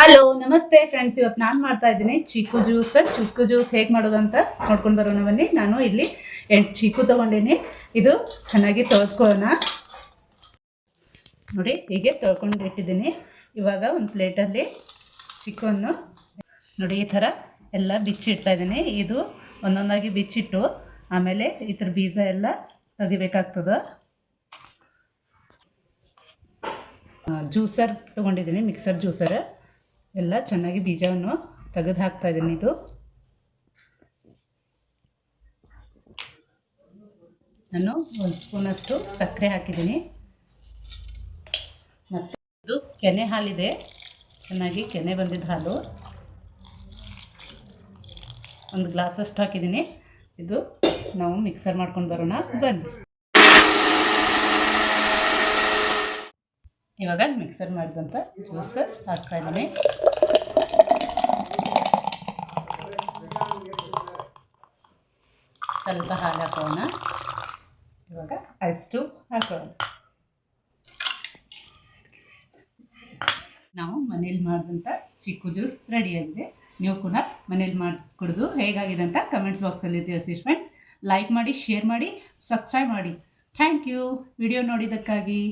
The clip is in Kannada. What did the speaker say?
ಹಲೋ ನಮಸ್ತೆ ಫ್ರೆಂಡ್ಸ್, ಇವತ್ತು ನಾನು ಮಾಡ್ತಾ ಇದ್ದೀನಿ ಚಿಕ್ಕು ಜ್ಯೂಸ್ ಹೇಗೆ ಮಾಡೋದಂತ ನೋಡ್ಕೊಂಡು ಬರೋಣ ಬನ್ನಿ. ನಾನು ಇಲ್ಲಿ 8 ಚಿಕ್ಕು ತೊಗೊಂಡಿನಿ. ಇದು ಚೆನ್ನಾಗಿ ತೊಳ್ಕೊಳ್ಳೋಣ. ನೋಡಿ, ಹೀಗೆ ತೊಳ್ಕೊಂಡು ಇಟ್ಟಿದ್ದೀನಿ. ಇವಾಗ ಒಂದು ಪ್ಲೇಟಲ್ಲಿ ಚಿಕ್ಕನ್ನು ನೋಡಿ ಈ ಥರ ಎಲ್ಲ ಬಿಚ್ಚಿಡ್ತಾ ಇದ್ದೀನಿ. ಇದು ಒಂದೊಂದಾಗಿ ಬಿಚ್ಚಿಟ್ಟು ಆಮೇಲೆ ಈ ಥರ ಬೀಜ ಎಲ್ಲ ತೆಗಿಬೇಕಾಗ್ತದೆ. ಜ್ಯೂಸರ್ ತೊಗೊಂಡಿದ್ದೀನಿ, ಮಿಕ್ಸರ್ ಜ್ಯೂಸರ್. ಎಲ್ಲ ಚೆನ್ನಾಗಿ ಬೀಜವನ್ನು ತೆಗೆದು ಹಾಕ್ತಾ ಇದ್ದೀನಿ. ಇದು ನಾನು 1 ಸ್ಪೂನಷ್ಟು ಸಕ್ಕರೆ ಹಾಕಿದ್ದೀನಿ. ಮತ್ತು ಇದು ಕೆನೆ ಹಾಲಿದೆ, ಚೆನ್ನಾಗಿ ಕೆನೆ ಬಂದಿದ್ದ ಹಾಲು 1 ಗ್ಲಾಸಷ್ಟು ಹಾಕಿದ್ದೀನಿ. ಇದು ನಾವು ಮಿಕ್ಸರ್ ಮಾಡ್ಕೊಂಡು ಬರೋಣ ಬನ್ನಿ. ಇವಾಗ ಮಿಕ್ಸರ್ ಮಾಡಿದಂಥ ಜ್ಯೂಸ್ ಹಾಕ್ತಾ ಇದ್ದೀನಿ. ಸ್ವಲ್ಪ ಹಾಲು ಹಾಕೋಣ. ಇವಾಗ ಐಸ್ ಕ್ಯೂಬ್ ಹಾಕೋಣ. ನಾವು ಮನೇಲಿ ಮಾಡಿದಂಥ ಚಿಕ್ಕು ಜ್ಯೂಸ್ ರೆಡಿಯಾಗಿದೆ. ನೀವು ಕೂಡ ಮನೇಲಿ ಮಾಡಿ ಕುಡಿದು ಹೇಗಾಗಿದೆ ಅಂತ ಕಮೆಂಟ್ಸ್ ಬಾಕ್ಸಲ್ಲಿ ತಿಳಿಸಿ ಫ್ರೆಂಡ್ಸ್. ಲೈಕ್ ಮಾಡಿ, ಶೇರ್ ಮಾಡಿ, ಸಬ್ಸ್ಕ್ರೈಬ್ ಮಾಡಿ. Thank you video ನೋಡಿದ್ದಕ್ಕಾಗಿ.